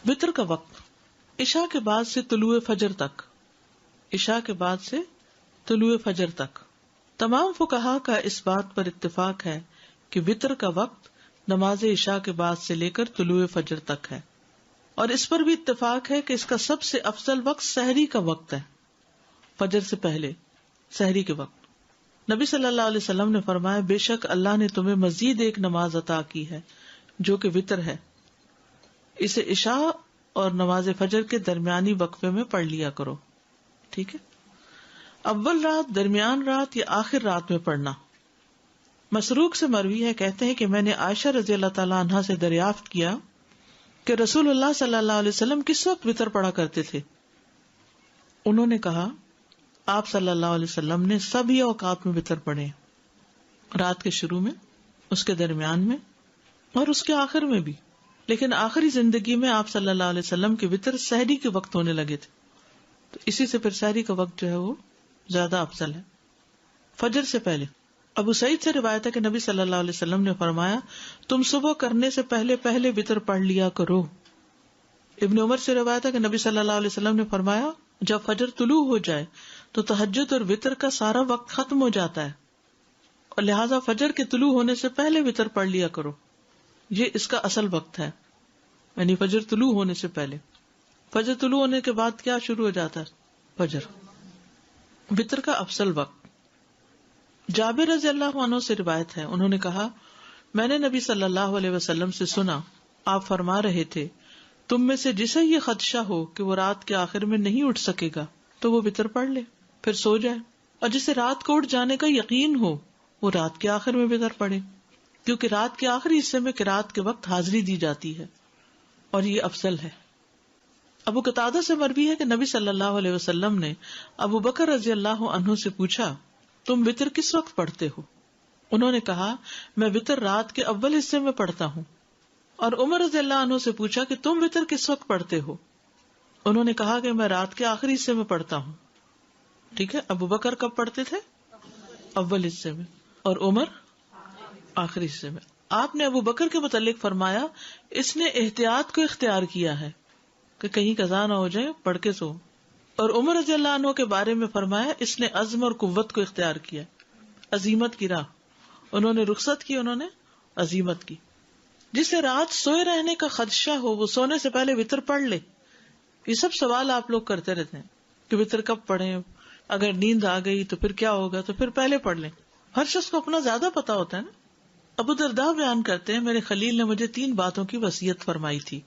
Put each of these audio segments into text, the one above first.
وتر کا وقت عشاء کے بعد سے طلوع فجر تک، عشاء کے بعد سے طلوع فجر تک۔ تمام فقہا کا اس بات پر اتفاق ہے کہ وتر کا وقت نماز عشاء کے بعد سے لے کر طلوع فجر تک ہے، اور اس پر بھی اتفاق ہے کہ اس کا سب سے افضل وقت سحری کا وقت ہے، فجر سے پہلے سحری کے وقت۔ نبی صلی اللہ علیہ وسلم نے فرمایا، بے شک اللہ نے تمہیں مزید ایک نماز عطا کی ہے جو کہ وتر ہے، اسے عشاء اور نماز فجر کے درمیانی وقفے میں پڑھ لیا کرو۔ ٹھیک ہے، اول رات، درمیان رات یا آخر رات میں پڑھنا۔ مسروق سے مروی ہے، کہتے ہیں کہ میں نے عائشہ رضی اللہ تعالی عنہا سے دریافت کیا کہ رسول اللہ صلی اللہ علیہ وسلم کس وقت وتر پڑھا کرتے تھے؟ انہوں نے کہا، آپ صلی اللہ علیہ وسلم نے سبھی اوقات میں وتر پڑھے، رات کے شروع میں، اس کے درمیان میں اور اس کے آخر میں بھی، لیکن آخری زندگی میں آپ صلی اللہ علیہ وسلم کے وتر سحری کے وقت ہونے لگے تھے، تو اسی سے پھر سحری کا وقت جو ہے وہ زیادہ افضل ہے فجر سے پہلے۔ ابو سعید سے روایت ہے کہ نبی صلی اللہ علیہ وسلم نے فرمایا، تم صبح کرنے سے پہلے پہلے وتر پڑھ لیا کرو۔ ابن عمر سے روایت ہے کہ نبی صلی اللہ علیہ وسلم نے فرمایا، جب فجر طلوع ہو جائے تو تہجد اور وتر کا سارا وقت ختم ہو جاتا ہے، اور لہٰذا فجر کے طلوع ہونے سے پہلے وتر پڑھ لیا کرو، یہ اس کا اصل وقت ہے، یعنی فجر طلوع ہونے سے پہلے۔ فجر طلوع ہونے کے بعد کیا شروع ہو جاتا ہے؟ فجر، وتر کا افضل وقت۔ جابر رضی اللہ عنہ سے روایت ہے، انہوں نے کہا، میں نے نبی صلی اللہ علیہ وسلم سے سنا، آپ فرما رہے تھے، تم میں سے جسے یہ خدشہ ہو کہ وہ رات کے آخر میں نہیں اٹھ سکے گا تو وہ وتر پڑھ لے، پھر سو جائے، اور جسے رات کو اٹھ جانے کا یقین ہو وہ رات کے آخر میں وتر پڑھے، کیونکہ رات کے آخری حصے میں قرات کے وقت حاضری دی جاتی ہے اور یہ افضل ہے۔ ابو قتادہ سے مروی ہے کہ نبی صلی اللہ علیہ وسلم نے ابو بکر رضی اللہ عنہ سے پوچھا، تم وتر کس وقت پڑھتے ہو؟ انہوں نے کہا، میں وتر رات کے اول حصے میں پڑھتا ہوں۔ اور عمر رضی اللہ عنہ سے پوچھا کہ تم وتر کس وقت پڑھتے ہو؟ انہوں نے کہا کہ میں رات کے آخری حصے میں پڑھتا ہوں۔ ٹھیک ہے، ابو بکر کب پڑھتے تھے؟ اول حصے میں، اور عمر آخری حصے میں۔ آپ نے ابو بکر کے متعلق فرمایا، اس نے احتیاط کو اختیار کیا ہے کہ کہیں قضا نہ ہو جائے، پڑھ کے سو۔ اور عمر رضی اللہ عنہ کے بارے میں فرمایا، اس نے عزم اور قوت کو اختیار کیا، عزیمت کی راہ، انہوں نے رخصت کی، انہوں نے عزیمت کی۔ جسے رات سوئے رہنے کا خدشہ ہو وہ سونے سے پہلے وتر پڑھ لے۔ یہ سب سوال آپ لوگ کرتے رہتے ہیں کہ وتر کب پڑھیں، اگر نیند آ گئی تو پھر کیا ہوگا، تو پھر پہلے پڑھ لیں۔ ہر شخص کو اپنا زیادہ پتا ہوتا ہے نا۔ ابو درداء بیان کرتے ہیں، میرے خلیل نے مجھے 3 باتوں کی وصیت فرمائی تھی،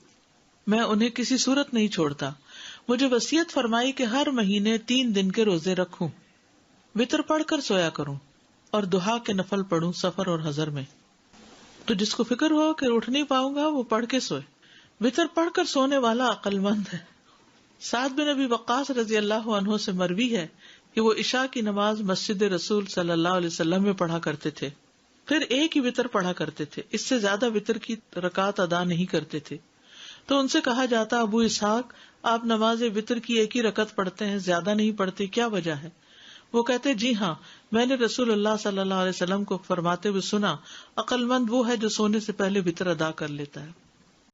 میں انہیں کسی صورت نہیں چھوڑتا۔ مجھے وصیت فرمائی کہ ہر مہینے 3 دن کے روزے رکھوں، وتر پڑھ کر سویا کروں، اور دہا کے نفل پڑھوں سفر اور حضر میں۔ تو جس کو فکر ہو کہ اٹھ نہیں پاؤں گا وہ پڑھ کے سوئے، وتر پڑھ کر سونے والا عقل مند ہے۔ سعد بن ابی وقاص رضی اللہ عنہ سے مروی ہے کہ وہ عشاء کی نماز مسجد رسول صلی اللہ علیہ وسلم میں پڑھا کرتے تھے، پھر ایک ہی وتر پڑھا کرتے تھے، اس سے زیادہ وتر کی رکعت ادا نہیں کرتے تھے۔ تو ان سے کہا جاتا، ابو اسحاق، آپ نماز وتر کی ایک ہی رکعت پڑھتے ہیں، زیادہ نہیں پڑھتے، کیا وجہ ہے؟ وہ کہتے، جی ہاں، میں نے رسول اللہ صلی اللہ علیہ وسلم کو فرماتے ہوئے سنا، عقل مند وہ ہے جو سونے سے پہلے وتر ادا کر لیتا ہے۔